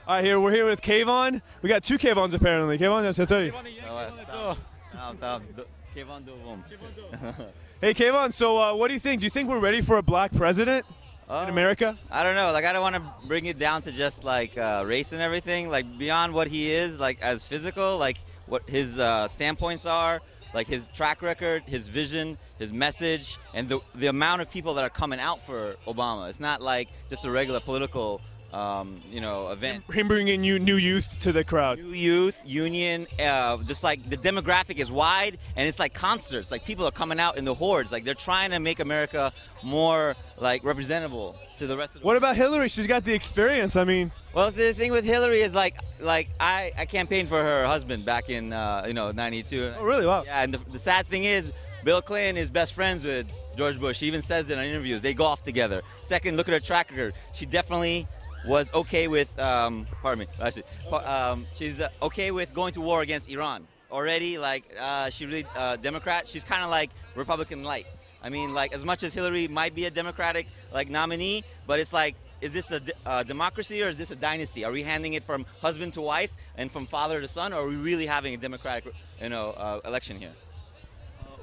All right, we're here with Kayvon. We got two Kayvons apparently. Kayvon, چطوری? Hey Kayvon, so what do you think? Do you think we're ready for a black president in America? I don't know. Like, I don't want to bring it down to just like race and everything. Like, beyond what he is, like as physical, like what his standpoints are, like his track record, his vision, his message, and the amount of people that are coming out for Obama. It's not like just a regular political event. Him bringing new youth to the crowd. New youth, union, just like the demographic is wide, and it's like concerts. Like, people are coming out in the hordes. Like, they're trying to make America more like representable to the rest of the What world. about Hillary? She's got the experience. I mean, well, the thing with Hillary is like I campaigned for her husband back in '92. Oh, really? Wow. Yeah, and the sad thing is, Bill Clinton is best friends with George Bush. He even says it in interviews. They golf together. Second, look at her track record. She definitely was okay with, she's okay with going to war against Iran. Already, like, she really, Democrat, she's kind of like Republican light. I mean, like, as much as Hillary might be a Democratic, like, nominee, but it's like, is this a democracy or is this a dynasty? Are we handing it from husband to wife and from father to son, or are we really having a democratic, election here?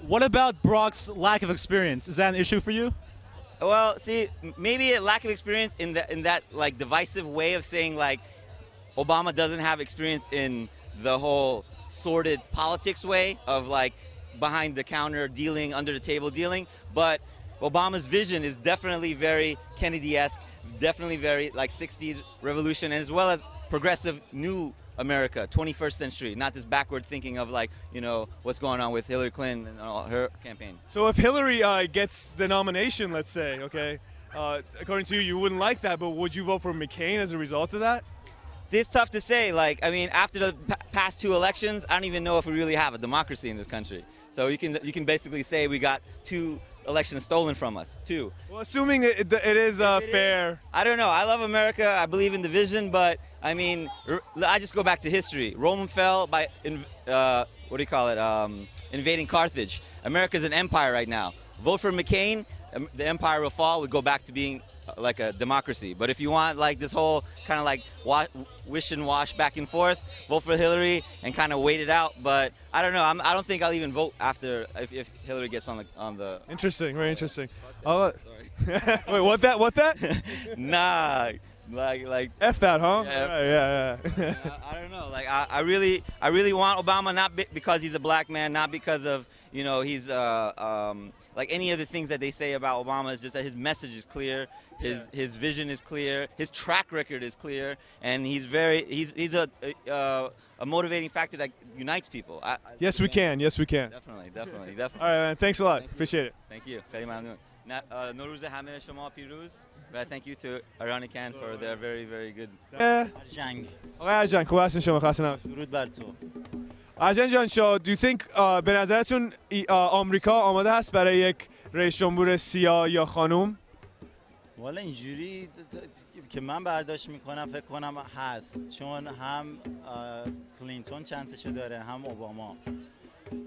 What about Brock's lack of experience? Is that an issue for you? Well, see, maybe a lack of experience in that like divisive way of saying like Obama doesn't have experience in the whole sordid politics way of like behind the counter dealing, under the table dealing. But Obama's vision is definitely very Kennedy-esque, definitely very like 60s revolution, as well as progressive new America, 21st century, not this backward thinking of like, what's going on with Hillary Clinton and all her campaign. So if Hillary gets the nomination, let's say, okay, according to you, you wouldn't like that, but would you vote for McCain as a result of that? See, it's tough to say. Like, I mean, after the past two elections, I don't even know if we really have a democracy in this country. So you can basically say we got two elections stolen from us, too. Well, assuming it is fair. I don't know. I love America. I believe in the vision, but I mean, I just go back to history. Rome fell by, invading Carthage. America's an empire right now. Vote for McCain, the empire will fall. We go back to being like a democracy. But if you want like this whole kind of like wish and wash back and forth, vote for Hillary and kind of wait it out. But I don't know. I don't think I'll even vote after if Hillary gets on the. Interesting. Very interesting. Sorry. Wait, what that? Nah. Like F that, huh? Yeah. Yeah. I don't know. Like I really want Obama, not because he's a black man, not because of he's like any of the things that they say about Obama. Is just that his message is clear, his vision is clear, his track record is clear, and he's a motivating factor that unites people. Yes, we can. Definitely. All right, man. Thanks a lot. Appreciate it. Thank you. خیلی ممنون. نوروز همه شما پیروز و thank you to Iranican for their very very good. آقای ارجنگ خوب هستین شما؟ خسته نباشید. درود بر تو. ارجنگ جان شو do you think به نظرتون آمریکا آماده هست برای یک رئیس جمهور سیاه یا خانم؟ والا اینجوری که من برداشت میکنم فکر کنم هست، چون هم کلینتون چانسشو داره هم اوباما،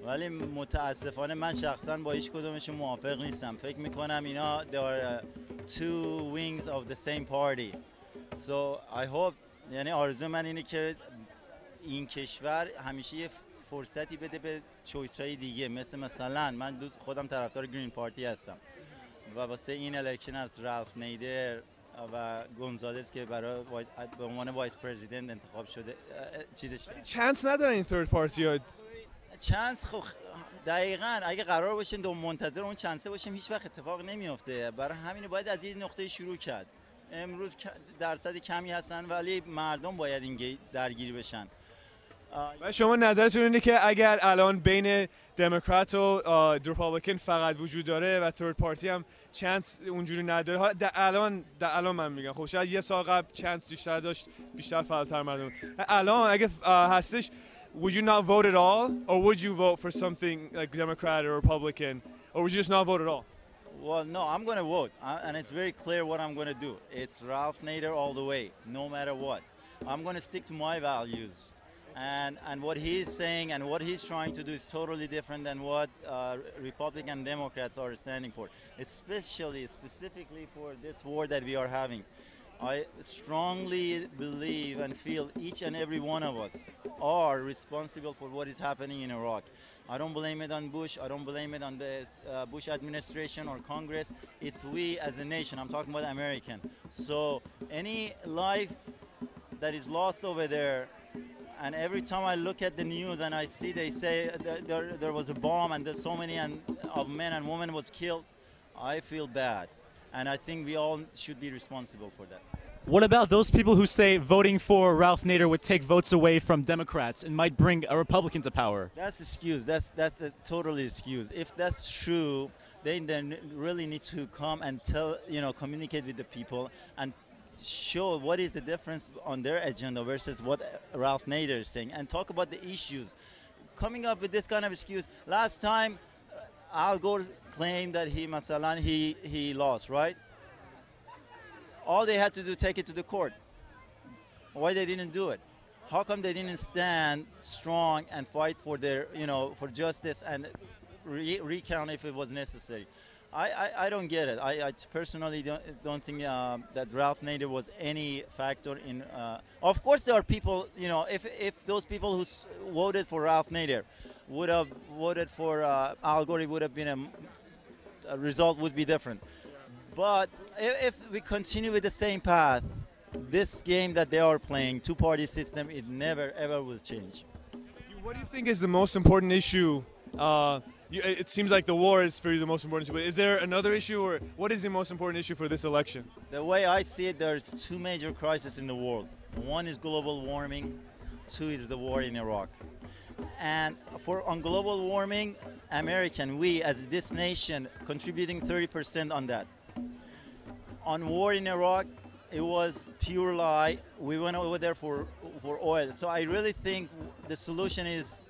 ولی متاسفانه من شخصا با هیچ کدومشون موافق نیستم. فکر میکنم اینا there are two wings of the same party. So I hope، یعنی آرزو من اینه که این کشور همیشه یه فرصتی بده به چویس های دیگه، مثلا من خودم طرفدار گرین پارتی هستم و واسه این الکشن از رالف نیدر و گونزالز که برای به عنوان وایس پرزیدنت انتخاب شده چیزش چانس ندارن این third party ها. چانس خب دقیقاً اگه قرار باشه دو منتظر اون چانسه باشیم هیچ وقت اتفاق نمیافته. برای همین باید از این نقطه شروع کرد. امروز درصد کمی هستن ولی مردم باید این درگیری بشن. و شما نظرتون اینه که اگر الان بین دموکرات و ریپابلیکن فقط وجود داره و third party هم چانس اونجوری نداره، حالا در الان من میگم خب شاید یه سال قبل چانس بیشتر داشت، بیشتر فعال‌تر مردم. الان اگه هستش would you not vote at all, or would you vote for something like Democrat or Republican, or would you just not vote at all? Well, no, I'm going to vote, and it's very clear what I'm going to do. It's Ralph Nader all the way, no matter what. I'm going to stick to my values, and what he's saying and what he's trying to do is totally different than what Republican Democrats are standing for, specifically for this war that we are having. I strongly believe and feel each and every one of us are responsible for what is happening in Iraq. I don't blame it on Bush. I don't blame it on the Bush administration or Congress. It's we as a nation. I'm talking about American. So any life that is lost over there, and every time I look at the news and I see they say there was a bomb and there's so many of men and women was killed, I feel bad. And I think we all should be responsible for that. What about those people who say voting for Ralph Nader would take votes away from Democrats and might bring a Republican to power? That's excuse. That's a totally excuse. If that's true, they then really need to come and communicate with the people and show what is the difference on their agenda versus what Ralph Nader is saying, and talk about the issues. Coming up with this kind of excuse. Last time, Al Gore claimed that he lost, right? All they had to do, take it to the court. Why they didn't do it? How come they didn't stand strong and fight for their, for justice and recount if it was necessary? I don't get it. I personally don't think that Ralph Nader was any factor in. Of course, there are people. If those people who voted for Ralph Nader would have voted for Al Gore, it would have been a result would be different. But if we continue with the same path, this game that they are playing, two-party system, it never ever will change. What do you think is the most important issue? It seems like the war is for you the most important issue, but is there another issue, or what is the most important issue for this election? The way I see it, there's two major crises in the world. One is global warming, two is the war in Iraq. And on global warming, we as this nation contributing 30% on that. On war in Iraq, it was pure lie. We went over there for oil. So I really think the solution is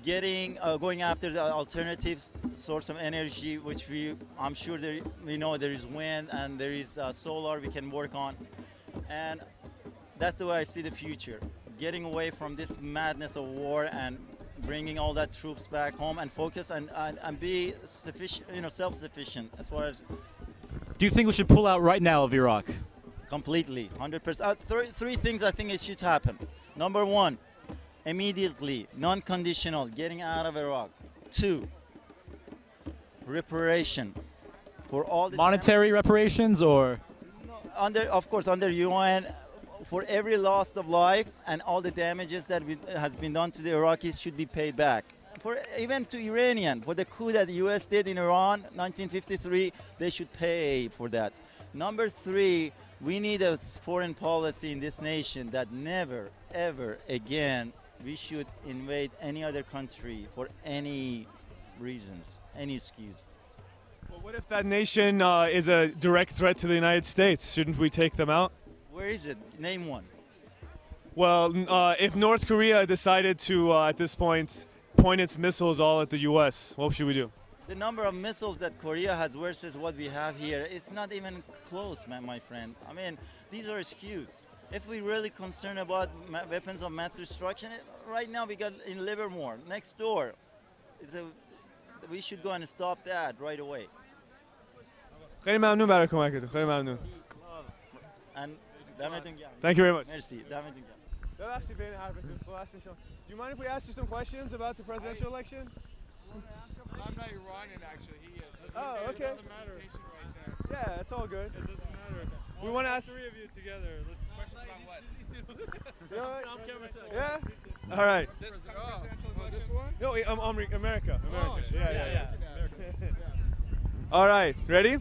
going after the alternative source of energy, which I'm sure we know there is wind and there is solar we can work on. And that's the way I see the future. Getting away from this madness of war and bringing all that troops back home and focus and be sufficient, self-sufficient as far as. Do you think we should pull out right now of Iraq? Completely, 100%. Three things I think it should happen. Number one, immediately, non-conditional, getting out of Iraq. Two, reparation for all the monetary reparations, or of course under UN, for every loss of life and all the damages that has been done to the Iraqis should be paid back. Even to Iranian, for the coup that the U.S. did in Iran, 1953, they should pay for that. Number three, we need a foreign policy in this nation that never, ever again we should invade any other country for any reasons, any excuse. Well, what if that nation is a direct threat to the United States? Shouldn't we take them out? Where is it? Name one. Well, if North Korea decided to, at this point its missiles all at the U.S., what should we do? The number of missiles that Korea has versus what we have here, it's not even close, my friend. I mean, these are excuses. If we're really concerned about weapons of mass destruction, right now we got in Livermore, next door. We should go and stop that right away. خیلی ممنون برای کمکتون. خیلی ممنون. And دمتون گرم. Thank you very much. Merci. دمتون گرم. ببخشید بین حرفتون. Do you mind if we ask you some questions about the presidential election? I'm not Iranian, actually. He is. So Oh, okay. It doesn't matter. Right there. Yeah, it's all good. It doesn't matter. We want to ask. Three of you together. Questions about what? You all right? Yeah. All right. This one? No, America. Oh, sure. Yeah. Yeah. All right. Ready?